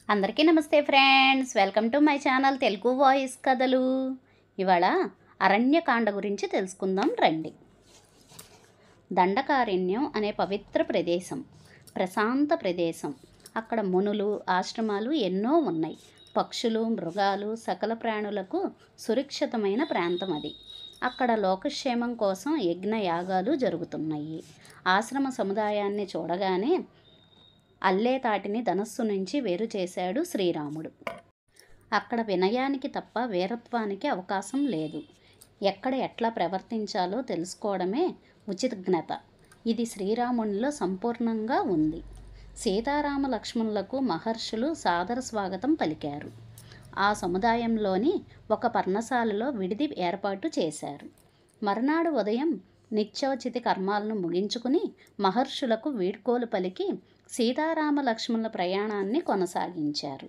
అందరికీ నమస్తే friends, welcome to my channel Telugu voice కథలు. ఇవాళ అరణ్యకాండ గురించి తెలుసుకుందాం రండి. దండకారణ్యం అనే పవిత్ర ప్రదేశం, ప్రశాంత ప్రదేశం. అక్కడ మునులు, ఆశ్రమాలు ఎన్నో ఉన్నాయి. పక్షులు, మృగాలు, సకల ప్రాణులకు సురక్షితమైన ప్రాంతం అది. అక్కడ లోకక్షేమం కోసం యజ్ఞ యాగాలు జరుగుతున్నాయి. ఆశ్రమ సముదాయాన్ని చూడగానే అల్లే తాటిని ధనస్సు నుంచి వేరు చేశాడు శ్రీరాముడు. అక్కడ వినయానికి తప్ప వీరత్వానికి అవకాశం లేదు. ఎక్కడ ఎట్లా ప్రవర్తించాలో తెలుసుకోవడమే ఉచితజ్ఞత. ఇది శ్రీరామునిలో సంపూర్ణంగా ఉంది. సీతారామ లక్ష్మణులకు మహర్షులు సాదర స్వాగతం పలికారు. ఆ సముదాయంలోని ఒక పర్ణశాలలో విడిది ఏర్పాటు చేశారు. మర్నాడు ఉదయం నిత్యోచిత కర్మాలను ముగించుకుని మహర్షులకు వీడ్కోలు పలికి సీతారామ లక్ష్మణుల ప్రయాణాన్ని కొనసాగించారు.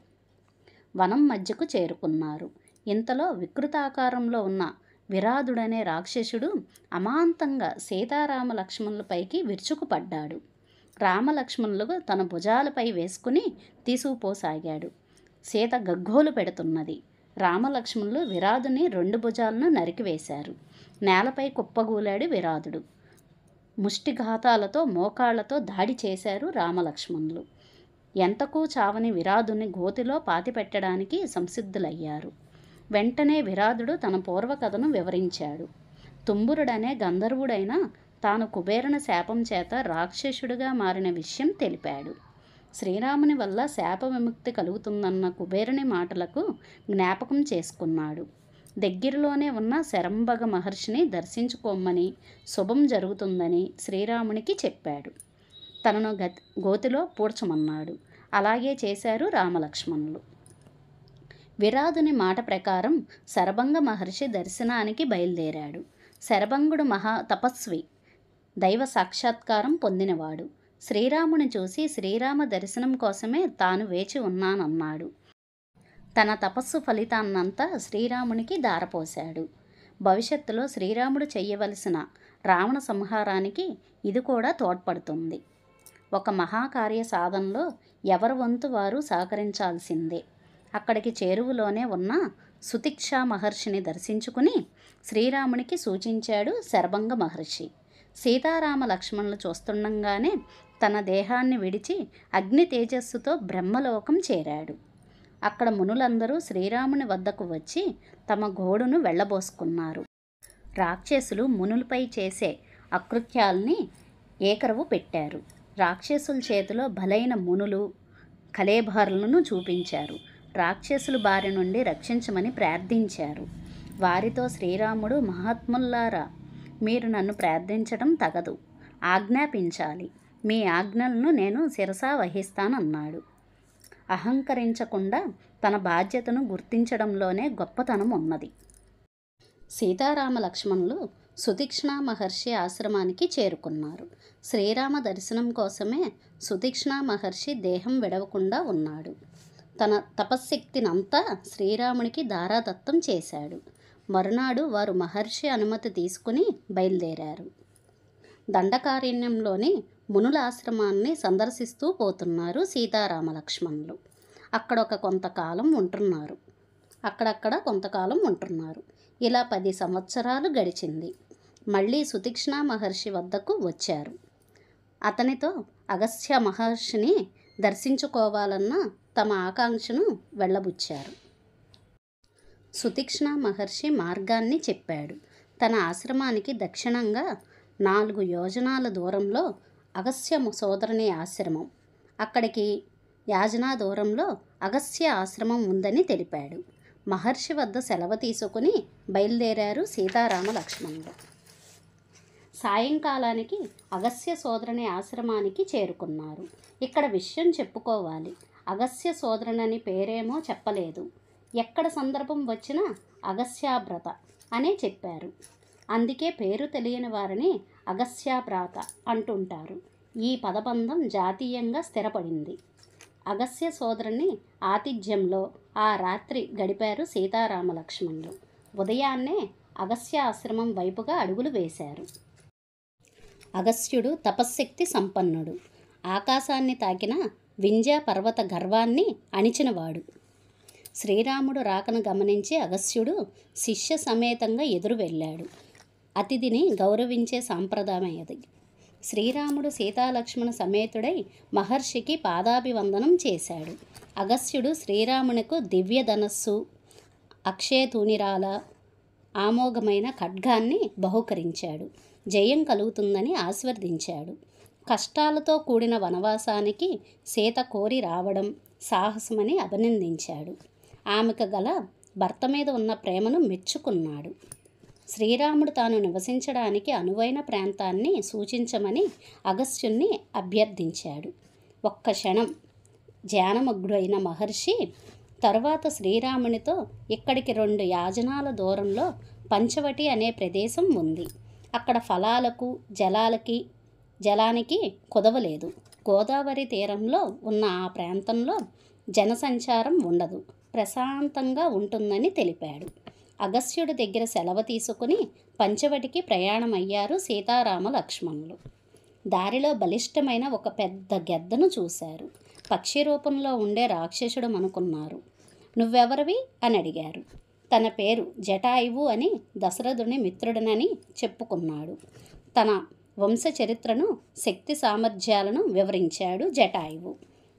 వనం మధ్యకు చేరుకున్నారు. ఇంతలో వికృతాకారంలో ఉన్న విరాధుడనే రాక్షసుడు అమాంతంగా సీతారామ లక్ష్మణులపైకి విరుచుకుపడ్డాడు. రామలక్ష్మణులు తన భుజాలపై వేసుకుని తీసుకుపోసాగాడు. సీత గగ్గోలు పెడుతున్నది. రామలక్ష్మణులు విరాధుని 2 భుజాలను నరికివేశారు. నేలపై కుప్పగూలాడు విరాధుడు. ముష్టిఘాతాలతో మోకాళ్లతో దాడి చేశారు రామలక్ష్మణులు. ఎంతకు చావని విరాధుని గోతిలో పాతిపెట్టడానికి సంసిద్ధులయ్యారు. వెంటనే విరాధుడు తన పూర్వకథను వివరించాడు. తుంబురుడనే గంధర్వుడైన తాను కుబేరుని శాపం చేత రాక్షసుడిగా మారిన విషయం తెలిపాడు. శ్రీరాముని వల్ల శాప విముక్తి కలుగుతుందన్న కుబేరుని మాటలకు జ్ఞాపకం చేసుకున్నాడు. దగ్గరలోనే ఉన్న శరంబగ మహర్షిని దర్శించుకోమని, శుభం జరుగుతుందని శ్రీరామునికి చెప్పాడు. తనను గోతిలో పూడ్చమన్నాడు. అలాగే చేశారు రామలక్ష్మణులు. విరాధుని మాట ప్రకారం శరభంగ మహర్షి దర్శనానికి బయలుదేరాడు. శరభంగుడు మహా తపస్వి, దైవ సాక్షాత్కారం పొందినవాడు. శ్రీరాముని చూసి శ్రీరామ దర్శనం కోసమే తాను వేచి ఉన్నానన్నాడు. తన తపస్సు ఫలితాన్నంతా శ్రీరామునికి దారపోశాడు. భవిష్యత్తులో శ్రీరాముడు చెయ్యవలసిన రావణ సంహారానికి ఇది కూడా తోడ్పడుతుంది. ఒక మహాకార్య సాధనలో ఎవరి వంతు వారు సహకరించాల్సిందే. అక్కడికి చేరువలోనే ఉన్న సుతిక్షా మహర్షిని దర్శించుకుని శ్రీరామునికి సూచించాడు శరభంగ మహర్షి. సీతారామ లక్ష్మణులు చూస్తుండగానే తన దేహాన్ని విడిచి అగ్ని తేజస్సుతో బ్రహ్మలోకం చేరాడు. అక్కడ మునులందరూ శ్రీరాముని వద్దకు వచ్చి తమ గోడును వెళ్ళబోసుకున్నారు. రాక్షసులు మునులపై చేసే అకృత్యాల్ని ఏకరవు పెట్టారు. రాక్షసుల చేతిలో బలైన మునులు, కళేబరాలను చూపించారు. రాక్షసుల బారి నుండి రక్షించమని ప్రార్థించారు. వారితో శ్రీరాముడు, మహాత్ముల్లారా, మీరు నన్ను ప్రార్థించడం తగదు, ఆజ్ఞాపించాలి. మీ ఆజ్ఞలను నేను శిరసా వహిస్తానన్నాడు. అహంకరించకుండా తన బాధ్యతను గుర్తించడంలోనే గొప్పతనం ఉన్నది. సీతారామ లక్ష్మణులు సుతీక్ష్ణ మహర్షి ఆశ్రమానికి చేరుకున్నారు. శ్రీరామ దర్శనం కోసమే సుతీక్ష్ణ మహర్షి దేహం విడవకుండా ఉన్నాడు. తన తపశ్శక్తినంతా శ్రీరామునికి దారాదత్తం చేశాడు. మరునాడు వారు మహర్షి అనుమతి తీసుకుని బయలుదేరారు. దండకారణ్యంలోని మునుల ఆశ్రమాన్ని సందర్శిస్తూ పోతున్నారు సీతారామ లక్ష్మణులు. అక్కడొక కొంతకాలం ఉంటున్నారు. అక్కడక్కడ కొంతకాలం ఉంటున్నారు. ఇలా 10 సంవత్సరాలు గడిచింది. మళ్ళీ సుతీక్ష్ణ మహర్షి వద్దకు వచ్చారు. అతనితో అగస్త్య మహర్షిని దర్శించుకోవాలన్న తమ ఆకాంక్షను వెళ్ళబుచ్చారు. సుతీక్ష్ణ మహర్షి మార్గాన్ని చెప్పాడు. తన ఆశ్రమానికి దక్షిణంగా 4 యోజనాల దూరంలో అగస్త్య సోదరుని ఆశ్రమం, అక్కడికి యాజనా దూరంలో అగస్త్య ఆశ్రమం ఉందని తెలిపాడు. మహర్షి వద్ద సెలవు తీసుకుని బయలుదేరారు సీతారామ లక్ష్మణులు. సాయంకాలానికి అగస్త్య సోదరుని ఆశ్రమానికి చేరుకున్నారు. ఇక్కడ విషయం చెప్పుకోవాలి. అగస్త్య సోదరునని పేరేమో చెప్పలేదు. ఎక్కడ సందర్భం వచ్చినా అగస్త్యాభ్రత అనే చెప్పారు. అందుకే పేరు తెలియని వారిని అగస్త్యాభ్రాత అంటుంటారు. ఈ పదబంధం జాతీయంగా స్థిరపడింది. అగస్త్య సోదరుని ఆతిథ్యంలో ఆ రాత్రి గడిపారు సీతారామ లక్ష్మణులు. ఉదయాన్నే అగస్త్య ఆశ్రమం వైపుగా అడుగులు వేశారు. అగస్త్యుడు తపశ్శక్తి సంపన్నుడు. ఆకాశాన్ని తాకిన వింధ్య పర్వత గర్వాన్ని అణిచినవాడు. శ్రీరాముడు రాకను గమనించి అగస్త్యుడు శిష్య సమేతంగా ఎదురు వెళ్ళాడు. అతిథిని గౌరవించే సాంప్రదాయం అది. శ్రీరాముడు సీతాలక్ష్మణ సమేతుడై మహర్షికి పాదాభివందనం చేశాడు. అగస్త్యుడు శ్రీరామునికు దివ్యధనస్సు, అక్షయతూణిరాల, ఆమోఘమైన ఖడ్గాన్ని బహుకరించాడు. జయం కలుగుతుందని ఆశీర్వదించాడు. కష్టాలతో కూడిన వనవాసానికి సీత కోరి రావడం సాహసమని అభినందించాడు. ఆమెకు గల భర్త మీద ఉన్న ప్రేమను మెచ్చుకున్నాడు. శ్రీరాముడు తాను నివసించడానికి అనువైన ప్రాంతాన్ని సూచించమని అగస్త్యుణ్ణి అభ్యర్థించాడు. ఒక్క క్షణం ధ్యానమగ్నుడైన మహర్షి తరువాత శ్రీరామునితో, ఇక్కడికి 2 యాజనాల దూరంలో పంచవటి అనే ప్రదేశం ఉంది. అక్కడ ఫలాలకు జలానికి కుదవలేదు. గోదావరి తీరంలో ఉన్న ఆ ప్రాంతంలో జనసంచారం ఉండదు, ప్రశాంతంగా ఉంటుందని తెలిపాడు. అగస్త్యుడి దగ్గర సెలవు తీసుకుని పంచవటికి ప్రయాణమయ్యారు సీతారామ లక్ష్మణులు. దారిలో బలిష్టమైన ఒక పెద్ద గెద్దను చూశారు. పక్షి రూపంలో ఉండే రాక్షసుడు అనుకున్నారు. నువ్వెవరివి అని అడిగారు. తన పేరు జటాయువు అని దశరథుని మిత్రుడనని చెప్పుకున్నాడు. తన వంశ చరిత్రను, శక్తి సామర్థ్యాలను వివరించాడు జటాయువు.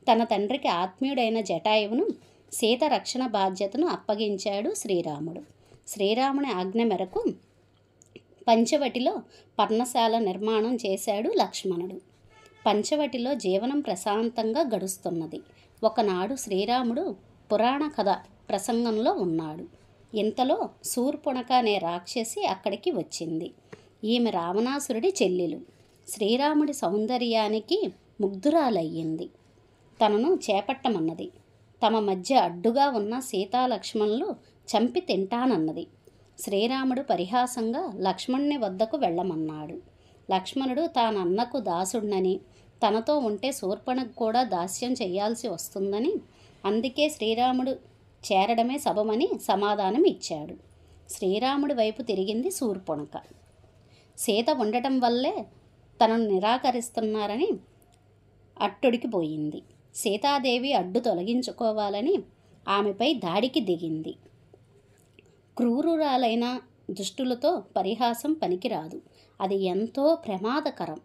తన తండ్రికి ఆత్మీయుడైన జటాయువును సీత రక్షణ బాధ్యతను అప్పగించాడు శ్రీరాముడు. శ్రీరాముని ఆజ్ఞ మేరకు పంచవటిలో పర్ణశాల నిర్మాణం చేశాడు లక్ష్మణుడు. పంచవటిలో జీవనం ప్రశాంతంగా గడుస్తున్నది. ఒకనాడు శ్రీరాముడు పురాణ కథ ప్రసంగంలో ఉన్నాడు. ఇంతలో శూర్పణఖ అనే రాక్షసి అక్కడికి వచ్చింది. ఈమె రావణాసురుడి చెల్లెలు. శ్రీరాముడి సౌందర్యానికి ముగ్ధురాలయ్యింది. తనను చేపట్టమన్నది. తమ మధ్య అడ్డుగా ఉన్న సీతాలక్ష్మణులు చంపి తింటానన్నది. శ్రీరాముడు పరిహాసంగా లక్ష్మణుని వద్దకు వెళ్ళమన్నాడు. లక్ష్మణుడు తానన్నకు దాసుడినని, తనతో ఉంటే శూర్పణఖ కూడా దాస్యం చేయాల్సి వస్తుందని, అందుకే శ్రీరాముడు చేరడమే శుభమని సమాధానం ఇచ్చాడు. శ్రీరాముడి వైపు తిరిగింది శూర్పణఖ. సీత ఉండటం వల్లే తనను నిరాకరిస్తున్నారని అట్టుడికి పోయింది. సీతాదేవి అడ్డు తొలగించుకోవాలని ఆమెపై దాడికి దిగింది. క్రూరురాలైన దుష్టులతో పరిహాసం పనికిరాదు, అది ఎంతో ప్రమాదకరం.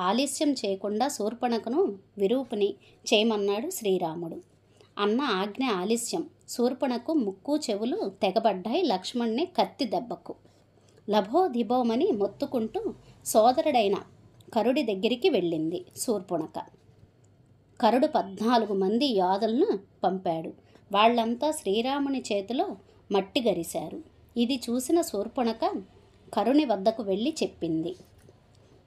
ఆలస్యం చేయకుండా శూర్పణఖను విరూపిణి చేయమన్నాడు శ్రీరాముడు. అన్న ఆజ్ఞ ఆలస్యం. శూర్పణఖకు ముక్కు చెవులు తెగబడ్డాయి లక్ష్మణ్ణి కత్తి దెబ్బకు. లభో దిబోమని మొత్తుకుంటూ సోదరుడైన కరుడి దగ్గరికి వెళ్ళింది శూర్పణఖ. కరుడు 14 మంది యోధులను పంపాడు. వాళ్ళంతా శ్రీరాముని చేతిలో మట్టి గరిశారు. ఇది చూసిన శూర్పణఖ కరుని వద్దకు వెళ్ళి చెప్పింది.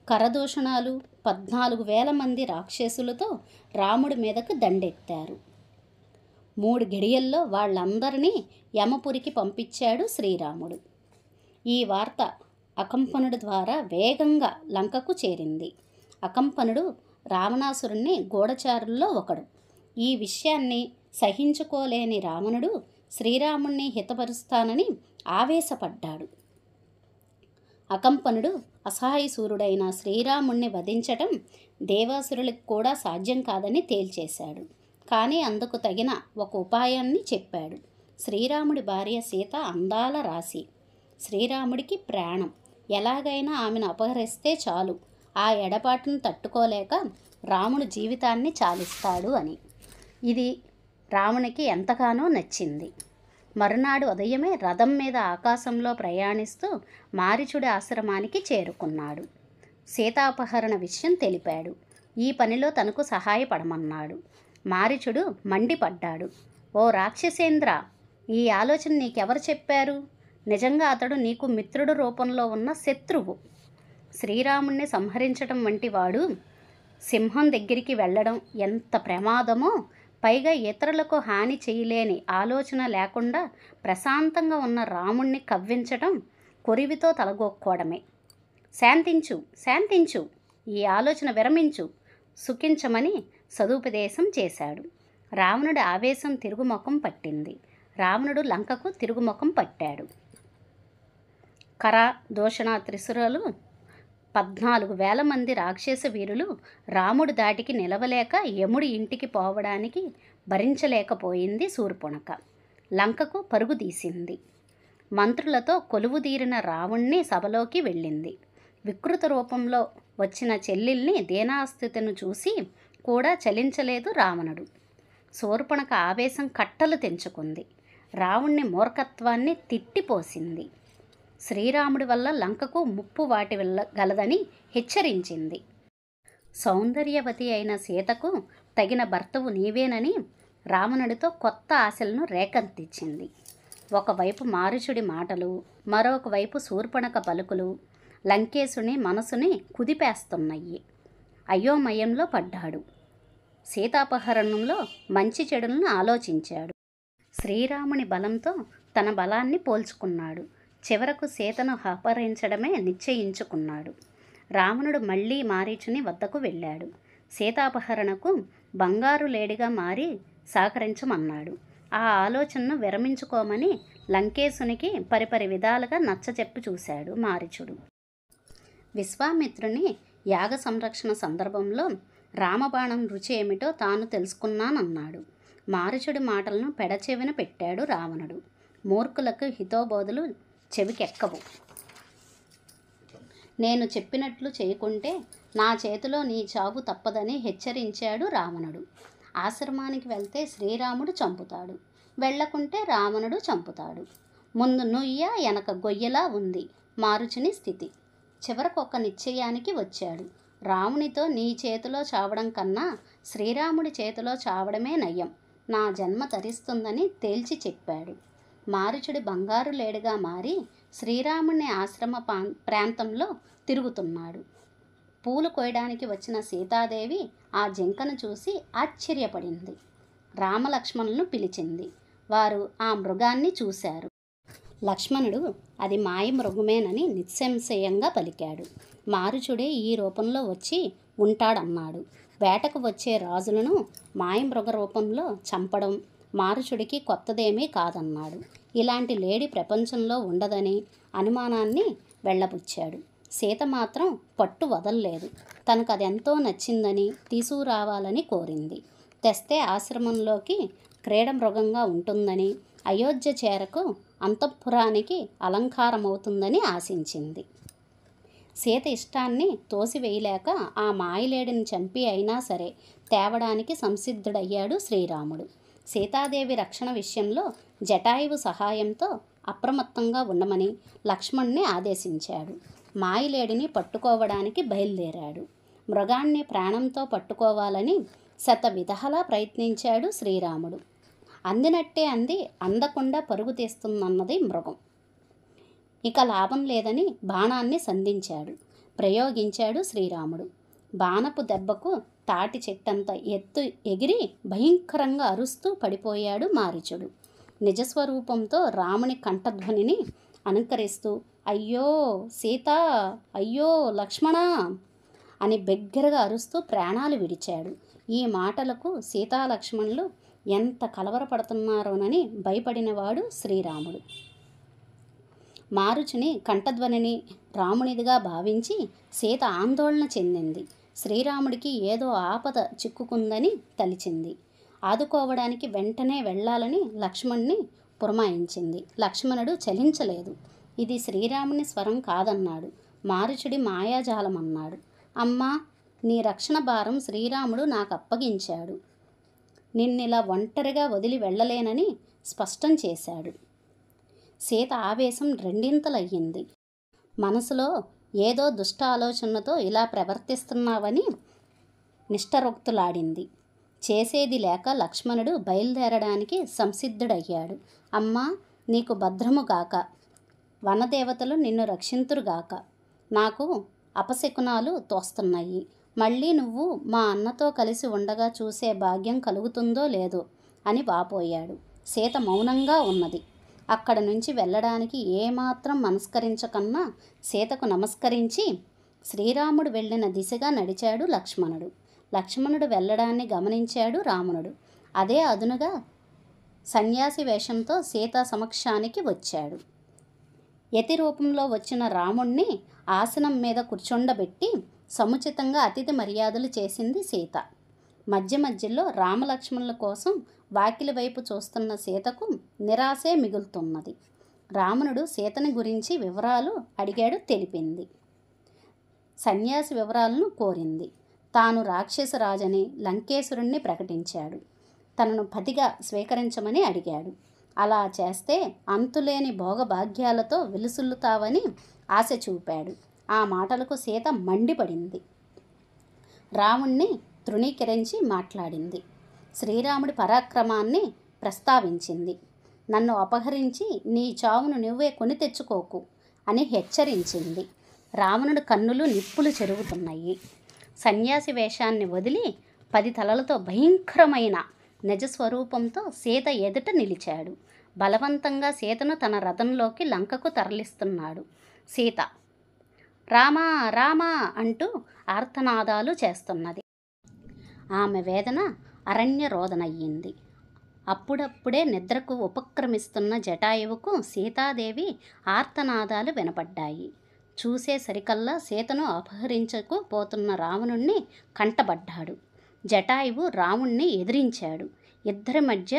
కరదూషణాలు 14,000 మంది రాక్షసులతో రాముడి మీదకు దండెత్తారు. 3 గడియల్లో వాళ్ళందరినీ యమపురికి పంపించాడు శ్రీరాముడు. ఈ వార్త అకంపనుడి ద్వారా వేగంగా లంకకు చేరింది. అకంపనుడు రావణాసురుణ్ణి గూఢచారుల్లో ఒకడు. ఈ విషయాన్ని సహించుకోలేని రావణుడు శ్రీరాముణ్ణి హితపరుస్తానని ఆవేశపడ్డాడు. అకంపనుడు అసహాయసూరుడైన శ్రీరాముణ్ణి వధించటం దేవాసురులకు కూడా సాధ్యం కాదని తేల్చేశాడు. కానీ అందుకు తగిన ఒక ఉపాయాన్ని చెప్పాడు. శ్రీరాముడి భార్య సీత అందాల రాశి, శ్రీరాముడికి ప్రాణం. ఎలాగైనా ఆమెను అపహరిస్తే చాలు, ఆ ఎడబాటును తట్టుకోలేక రాముడి జీవితాన్ని చాలిస్తాడు అని. ఇది రామునికి ఎంతగానో నచ్చింది. మరునాడు ఉదయమే రథం మీద ఆకాశంలో ప్రయాణిస్తూ మారీచుడి ఆశ్రమానికి చేరుకున్నాడు. సీతాపహరణ విషయం తెలిపాడు. ఈ పనిలో తనకు సహాయపడమన్నాడు. మారీచుడు మండిపడ్డాడు. ఓ రాక్షసేంద్ర, ఈ ఆలోచన నీకెవరు చెప్పారు? నిజంగా అతడు నీకు మిత్రుడు రూపంలో ఉన్న శత్రువు. శ్రీరాముణ్ణి సంహరించటం వంటి వాడు సింహం దగ్గరికి వెళ్ళడం ఎంత ప్రమాదమో, పైగా ఇతరులకు హాని చేయలేని ఆలోచన లేకుండా ప్రశాంతంగా ఉన్న రాముణ్ణి కవ్వించటం కొరివితో తలగొక్కోవడమే. శాంతించు, శాంతించు, ఈ ఆలోచన విరమించు, సుఖించమని సదుపదేశం చేశాడు. రావణుడి ఆవేశం తిరుగుముఖం పట్టింది. రావణుడు లంకకు తిరుగుముఖం పట్టాడు. కర దూషణ త్రిశురలు 14,000 మంది రాక్షస వీరులు రాముడి దాటికి నిలవలేక యముడి ఇంటికి పోవడానికి భరించలేకపోయింది శూర్పణఖ. లంకకు పరుగు తీసింది. మంత్రులతో కొలువుదీరిన రావణ్ణి సభలోకి వెళ్ళింది. వికృత రూపంలో వచ్చిన చెల్లెల్ని దీనాస్థితిని చూసి కూడా చలించలేదు రావణుడు. శూర్పణఖ ఆవేశం కట్టలు తెంచుకుంది. రావణ్ణి మూర్ఖత్వాన్ని తిట్టిపోసింది. శ్రీరాముడి వల్ల లంకకు ముప్పు వాటి గలదని హెచ్చరించింది. సౌందర్యవతి అయిన సీతకు తగిన భర్తవు నీవేనని రావణుడితో కొత్త ఆశలను రేకెత్తించింది. ఒకవైపు మారీచుడి మాటలు, మరొక వైపు శూర్పణఖ పలుకులు లంకేశుని మనసుని కుదిపేస్తున్నాయి. అయోమయంలో పడ్డాడు. సీతాపహరణంలో మంచి చెడులను ఆలోచించాడు. శ్రీరాముని బలంతో తన బలాన్ని పోల్చుకున్నాడు. చివరకు సీతను అపహరించడమే నిశ్చయించుకున్నాడు. రావణుడు మళ్ళీ మారీచుని వద్దకు వెళ్ళాడు. సీతాపహరణకు బంగారు లేడిగా మారి సహకరించమన్నాడు. ఆ ఆలోచనను విరమించుకోమని లంకేశునికి పరిపరి విధాలుగా నచ్చచెప్పి చూశాడు మారీచుడు. విశ్వామిత్రుని యాగ సంరక్షణ సందర్భంలో రామబాణం రుచి ఏమిటో తాను తెలుసుకున్నానన్నాడు. మారీచుడి మాటలను పెడచెవిన పెట్టాడు రావణుడు. మూర్ఖులకు హితోబోధులు చెవికెక్కవు. నేను చెప్పినట్లు చేయకుంటే నా చేతిలో నీ చావు తప్పదని హెచ్చరించాడు రావణుడు. ఆశ్రమానికి వెళ్తే శ్రీరాముడు చంపుతాడు, వెళ్ళకుంటే రావణుడు చంపుతాడు. ముందు నుయ్య వెనక గొయ్యలా ఉంది మారీచుని స్థితి. చివరకు ఒక నిశ్చయానికి వచ్చాడు. రామునితో నీ చేతిలో చావడం కన్నా శ్రీరాముడి చేతిలో చావడమే నయం, నా జన్మ తరిస్తుందని తేల్చి చెప్పాడు. మారీచుడి బంగారు లేడుగా మారి శ్రీరాముని ఆశ్రమ ప్రాంతంలో తిరుగుతున్నాడు. పూలు కోయడానికి వచ్చిన సీతాదేవి ఆ జింకను చూసి ఆశ్చర్యపడింది. రామలక్ష్మణులను పిలిచింది. వారు ఆ మృగాన్ని చూశారు. లక్ష్మణుడు అది మాయ మృగమేనని నిస్సంశయంగా పలికాడు. మారీచుడే ఈ రూపంలో వచ్చి ఉంటాడన్నాడు. వేటకు వచ్చే రాజులను మాయమృగ రూపంలో చంపడం మారీచుడికి కొత్తదేమీ కాదన్నాడు. ఇలాంటి లేడి ప్రపంచంలో ఉండదని అనుమానాన్ని వెళ్ళబుచ్చాడు. సీత మాత్రం పట్టు వదల్లేదు. తనకు అదెంతో నచ్చిందని తీసుకురావాలని కోరింది. తెస్తే ఆశ్రమంలోకి క్రీడ మృగంగా ఉంటుందని, అయోధ్య చేరకు అంతఃపురానికి అలంకారమవుతుందని ఆశించింది. సీత ఇష్టాన్ని తోసివేయలేక ఆ మాయలేడిని చంపి అయినా సరే తేవడానికి సంసిద్ధుడయ్యాడు శ్రీరాముడు. సీతాదేవి రక్షణ విషయంలో జటాయువు సహాయంతో అప్రమత్తంగా ఉండమని లక్ష్మణ్ణి ఆదేశించాడు. మాయలేడిని పట్టుకోవడానికి బయలుదేరాడు. మృగాన్ని ప్రాణంతో పట్టుకోవాలని శతవిధాలా ప్రయత్నించాడు శ్రీరాముడు. అందినట్టే అంది, అందకుండా పరుగు తీస్తున్నది మృగం. ఇక లాభం లేదని బాణాన్ని ప్రయోగించాడు శ్రీరాముడు. బాణపు దెబ్బకు తాటి చెట్టంత ఎత్తు ఎగిరి భయంకరంగా అరుస్తూ పడిపోయాడు మారీచుడు. నిజస్వరూపంతో రాముని కంఠధ్వనిని అనుకరిస్తూ అయ్యో సీత, అయ్యో లక్ష్మణ అని బిగ్గరగా అరుస్తూ ప్రాణాలు విడిచాడు. ఈ మాటలకు సీతాలక్ష్మణులు ఎంత కలవరపడుతున్నారోనని భయపడినవాడు శ్రీరాముడు. మారీచుని కంఠధ్వనిని రామునిదిగా భావించి సీత ఆందోళన చెందింది. శ్రీరాముడికి ఏదో ఆపద చిక్కుకుందని తలిచింది. ఆదుకోవడానికి వెంటనే వెళ్ళాలని లక్ష్మణ్ణి పురమాయించింది. లక్ష్మణుడు చలించలేదు. ఇది శ్రీరాముని స్వరం కాదన్నాడు. మారీచుడి మాయాజాలం అన్నాడు. అమ్మా, నీ రక్షణ భారం శ్రీరాముడు నాకు అప్పగించాడు. నిన్నిలా ఒంటరిగా వదిలి వెళ్ళలేనని స్పష్టం చేశాడు. సీత ఆవేశం రెండింతలయ్యింది. మనసులో ఏదో దుష్ట ఆలోచనతో ఇలా ప్రవర్తిస్తున్నావని నిష్టరోక్తులాడింది. చేసేది లేక లక్ష్మణుడు బయలుదేరడానికి సంసిద్ధుడయ్యాడు. అమ్మా, నీకు భద్రముగాక, వనదేవతలు నిన్ను రక్షింతురుగాక. నాకు అపశకునాలు తోస్తున్నాయి. మళ్ళీ నువ్వు మా అన్నతో కలిసి ఉండగా చూసే భాగ్యం కలుగుతుందో లేదో అని వాపోయాడు. సీత మౌనంగా ఉన్నది. అక్కడ నుంచి వెళ్ళడానికి ఏమాత్రం మనస్కరించకన్నా సీతకు నమస్కరించి శ్రీరాముడు వెళ్ళిన దిశగా నడిచాడు లక్ష్మణుడు. లక్ష్మణుడు వెళ్ళడాన్ని గమనించాడు రావణుడు. అదే అదునుగా సన్యాసి వేషంతో సీతా సమక్షానికి వచ్చాడు. యతి రూపంలో వచ్చిన రాముణ్ణి ఆసనం మీద కూర్చొండబెట్టి సముచితంగా అతిథి మర్యాదలు చేసింది సీత. మధ్య మధ్యలో రామలక్ష్మణుల కోసం వాకిలి వైపు చూస్తున్న సీతకు నిరాశే మిగులుతున్నది. రావణుడు సీతని గురించి వివరాలు అడిగాడు, తెలిపింది. సన్యాసి వివరాలను కోరింది. తాను రాక్షసరాజని, లంకేశ్వరుణ్ణి ప్రకటించాడు. తనను పతిగా స్వీకరించమని అడిగాడు. అలా చేస్తే అంతులేని భోగభాగ్యాలతో విలుసుల్లుతావని ఆశ చూపాడు. ఆ మాటలకు సీత మండిపడింది. రాముణ్ణి తృణీకరించి మాట్లాడింది. శ్రీరాముడి పరాక్రమాన్ని ప్రస్తావించింది. నన్ను అపహరించి నీ చావును నువ్వే కొని తెచ్చుకోకు అని హెచ్చరించింది. రావణుడి కన్నులు నిప్పులు చెరుగుతున్నాయి. సన్యాసి వేషాన్ని వదిలి 10 తలలతో భయంకరమైన నిజస్వరూపంతో సీత ఎదుట నిలిచాడు. బలవంతంగా సీతను తన రథంలోకి లంకకు తరలిస్తున్నాడు. సీత రామా రామా అంటూ ఆర్తనాదాలు చేస్తున్నది. ఆమె వేదన అరణ్య రోదనయ్యింది. అప్పుడప్పుడే నిద్రకు ఉపక్రమిస్తున్న జటాయువుకు సీతాదేవి ఆర్తనాదాలు వినపడ్డాయి. చూసేసరికల్లా సీతను అపహరించకు పోతున్న రావణుణ్ణి కంటబడ్డాడు. జటాయువు రాముణ్ణి ఎదిరించాడు. ఇద్దరి మధ్య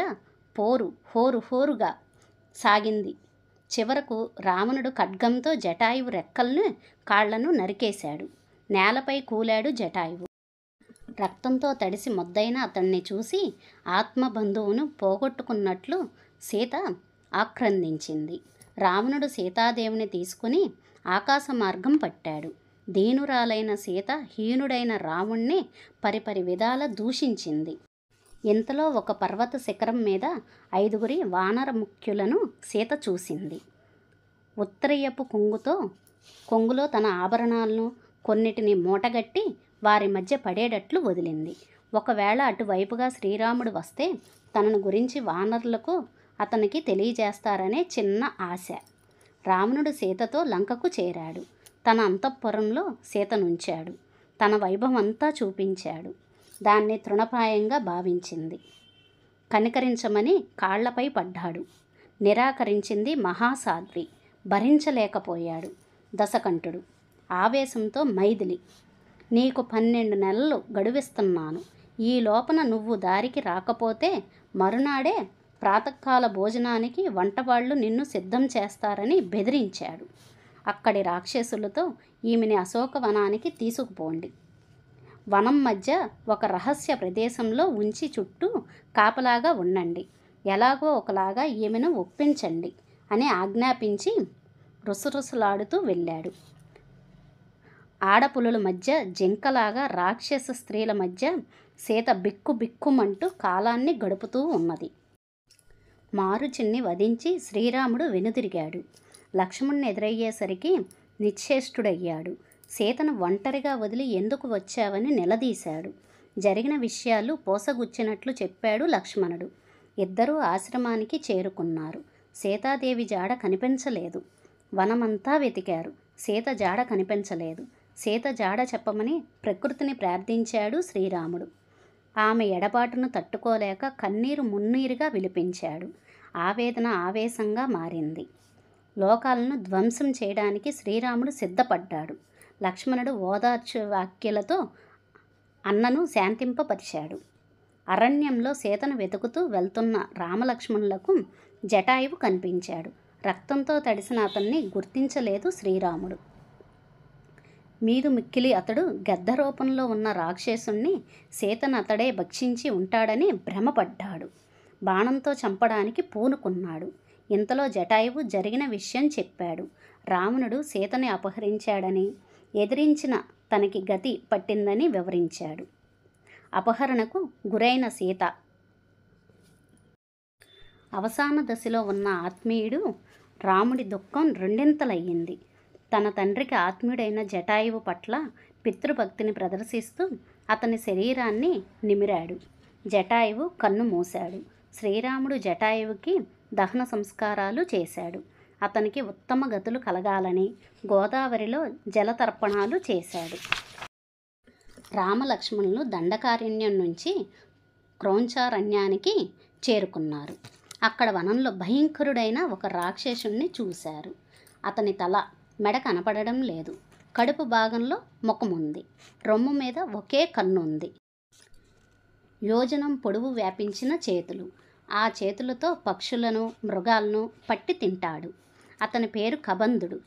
పోరు హోరుగా సాగింది. చివరకు రావణుడు ఖడ్గంతో జటాయువు రెక్కలను కాళ్లను నరికేశాడు. నేలపై కూలాడు జటాయువు. రక్తంతో తడిసి మొద్దైన అతన్ని చూసి ఆత్మబంధువును పోగొట్టుకున్నట్లు సీత ఆక్రందించింది. రావణుడు సీతాదేవిని తీసుకుని ఆకాశ మార్గం పట్టాడు. దీనురాలైన సీత హీనుడైన రాముణ్ణి పరిపరి విధాల దూషించింది. ఇంతలో ఒక పర్వత శిఖరం మీద 5 వానర ముఖ్యులను సీత చూసింది. ఉత్తరీయపు కొంగులో తన ఆభరణాలను కొన్నిటిని మూటగట్టి వారి మధ్య పడేటట్లు వదిలింది. ఒకవేళ అటువైపుగా శ్రీరాముడు వస్తే తనను గురించి వానరులకు అతనికి తెలియజేస్తారనే చిన్న ఆశ. రావణుడు సీతతో లంకకు చేరాడు. తన అంతఃపురంలో సీతనుంచాడు. తన వైభవంతా చూపించాడు. దాన్ని తృణప్రాయంగా భావించింది. కనికరించమని కాళ్లపై పడ్డాడు. నిరాకరించింది మహాసాధ్వి. భరించలేకపోయాడు దశకంఠుడు. ఆవేశంతో మైథిలి, నీకు 12 నెలలు గడువిస్తున్నాను. ఈ లోపల నువ్వు దారికి రాకపోతే మరునాడే ప్రాతకాల భోజనానికి వంటవాళ్లు నిన్ను సిద్ధం చేస్తారని బెదిరించాడు. అక్కడి రాక్షసులతో ఈమెని అశోకవనానికి తీసుకుపోండి. వనం మధ్య ఒక రహస్య ప్రదేశంలో ఉంచి చుట్టూ కాపలాగా ఉండండి. ఎలాగో ఒకలాగా ఈమెను ఒప్పించండి అని ఆజ్ఞాపించి రుసరుసలాడుతూ వెళ్ళాడు. ఆడపులుల మధ్య జింకలాగా రాక్షస స్త్రీల మధ్య సీత బిక్కుమంటూ కాలాన్ని గడుపుతూ ఉన్నది. మారుచిన్ని వధించి శ్రీరాముడు వెనుదిరిగాడు. లక్ష్మణుని ఎదురయ్యేసరికి నిశ్చేష్టుడయ్యాడు. సీతను ఒంటరిగా వదిలి ఎందుకు వచ్చావని నిలదీశాడు. జరిగిన విషయాలు పోసగుచ్చినట్లు చెప్పాడు లక్ష్మణుడు. ఇద్దరూ ఆశ్రమానికి చేరుకున్నారు. సీతాదేవి జాడ కనిపించలేదు. వనమంతా వెతికారు. సీత జాడ కనిపించలేదు. సీత జాడ చెప్పమని ప్రకృతిని ప్రార్థించాడు శ్రీరాముడు. ఆమె ఎడబాటును తట్టుకోలేక కన్నీరు మున్నీరుగా విలిపించాడు. ఆవేదన ఆవేశంగా మారింది. లోకాలను ధ్వంసం చేయడానికి శ్రీరాముడు సిద్ధపడ్డాడు. లక్ష్మణుడు ఓదార్చు వాక్యాలతో అన్నను శాంతింపపరిచాడు. అరణ్యంలో సీతను వెతుకుతూ వెళ్తున్న రామలక్ష్మణులకు జటాయువు కనిపించాడు. రక్తంతో తడిసిన అతన్ని గుర్తించలేదు శ్రీరాముడు. మీదు మిక్కిలి అతడు గద్ద రూపంలో ఉన్న రాక్షసుణ్ణి సీతను అతడే భక్షించి ఉంటాడని భ్రమపడ్డాడు. బాణంతో చంపడానికి పూనుకున్నాడు. ఇంతలో జటాయువు జరిగిన విషయం చెప్పాడు. రావణుడు సీతని అపహరించాడని, ఎదిరించిన తనకి గతి పట్టిందని వివరించాడు. అపహరణకు గురైన సీత అవసాన దశలో ఉన్న ఆత్మీయుడు రాముడి దుఃఖం రెండింతలయ్యింది. తన తండ్రికి ఆత్మీయుడైన జటాయువు పట్ల పితృభక్తిని ప్రదర్శిస్తూ అతని శరీరాన్ని నిమిరాడు. జటాయువు కన్ను మూశాడు. శ్రీరాముడు జటాయువుకి దహన సంస్కారాలు చేశాడు. అతనికి ఉత్తమ గతులు కలగాలని గోదావరిలో జలతర్పణాలు చేశాడు. రామలక్ష్మణులు దండకారణ్యం నుంచి క్రౌంచారణ్యానికి చేరుకున్నారు. అక్కడ వనంలో భయంకరుడైన ఒక రాక్షసుణ్ణి చూశారు. అతని తల, మెడ కనపడడం లేదు. కడుపు భాగంలో ముఖం ఉంది. రొమ్ము మీద ఒకే కన్ను ఉంది. యోజనం పొడవు వ్యాపించిన చేతులు. ఆ చేతులతో పక్షులను, మృగాలను పట్టి తింటాడు. అతని పేరు కబంధుడు.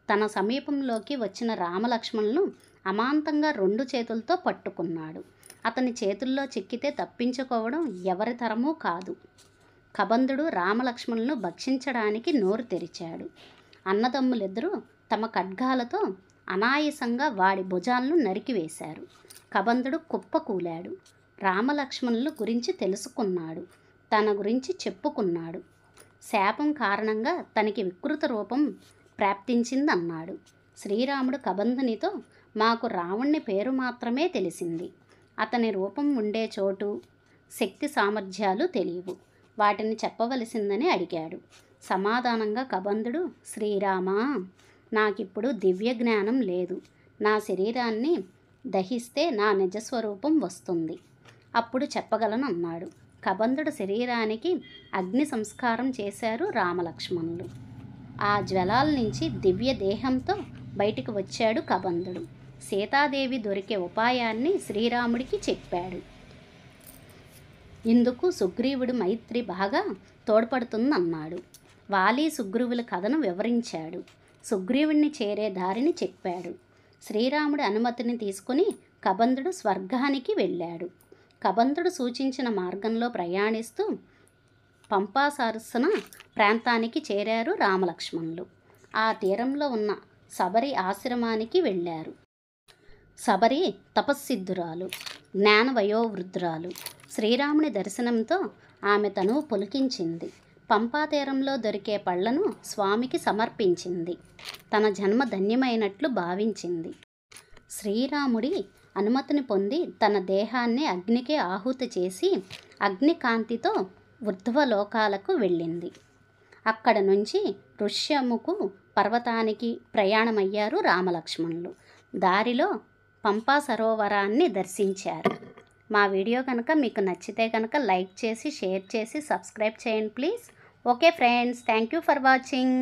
తన సమీపంలోకి వచ్చిన రామలక్ష్మణులను అమాంతంగా 2 చేతులతో పట్టుకున్నాడు. అతని చేతుల్లో చిక్కితే తప్పించుకోవడం ఎవరి తరమూ కాదు. కబంధుడు రామలక్ష్మణులను భక్షించడానికి నోరు తెరిచాడు. అన్నదమ్ములిద్దరూ తమ ఖడ్గాలతో అనాయాసంగా వాడి భుజాలను నరికివేశారు. కబంధుడు కుప్పకూలాడు. రామలక్ష్మణుల గురించి తెలుసుకున్నాడు. తన గురించి చెప్పుకున్నాడు. శాపం కారణంగా తనకి వికృత రూపం ప్రాప్తించిందన్నాడు. శ్రీరాముడు కబంధునితో, మాకు రావణుని పేరు మాత్రమే తెలిసింది. అతని రూపం ఉండే చోటు, శక్తి సామర్థ్యాలు తెలియవు. వాటిని చెప్పవలసిందని అడిగాడు. సమాధానంగా కబంధుడు, శ్రీరామా, నాకిప్పుడు దివ్య జ్ఞానం లేదు. నా శరీరాన్ని దహిస్తే నా నిజస్వరూపం వస్తుంది. అప్పుడు చెప్పగలను అన్నాడు. కబంధుడు శరీరానికి అగ్ని సంస్కారం చేశారు రామలక్ష్మణులు. ఆ జ్వలాల నుంచి దివ్య దేహంతో బయటికి వచ్చాడు కబంధుడు. సీతాదేవి దొరికే ఉపాయాన్ని శ్రీరాముడికి చెప్పాడు. ఇందుకు సుగ్రీవుడి మైత్రి బాగా తోడ్పడుతుందన్నాడు. వాలి సుగ్రీవుల కథను వివరించాడు. సుగ్రీవుడిని చేరే దారిని చెప్పాడు. శ్రీరాముడి అనుమతిని తీసుకుని కబంధుడు స్వర్గానికి వెళ్ళాడు. కబంధుడు సూచించిన మార్గంలో ప్రయాణిస్తూ పంపా సరస్సున ప్రాంతానికి చేరారు రామలక్ష్మణులు. ఆ తీరంలో ఉన్న శబరి ఆశ్రమానికి వెళ్ళారు. శబరి తపస్సిద్ధురాలు, జ్ఞానవయోవృద్ధురాలు. శ్రీరాముని దర్శనంతో ఆమె తనువు పులికించింది. పంపా తీరంలో దొరికే పళ్లను స్వామికి సమర్పించింది. తన జన్మ ధన్యమైనట్లు భావించింది. శ్రీరాముడి అనుమతిని పొంది తన దేహాన్ని అగ్నికి ఆహుతి చేసి అగ్నికాంతితో ఊర్ధ్వలోకాలకు వెళ్ళింది. అక్కడ నుంచి ఋష్యముకు పర్వతానికి ప్రయాణమయ్యారు రామలక్ష్మణులు. దారిలో పంపా సరోవరాన్ని దర్శించారు. మా వీడియో కనుక మీకు నచ్చితే కనుక లైక్ చేసి, షేర్ చేసి, సబ్స్క్రైబ్ చేయండి please. Okay friends, thank you for watching.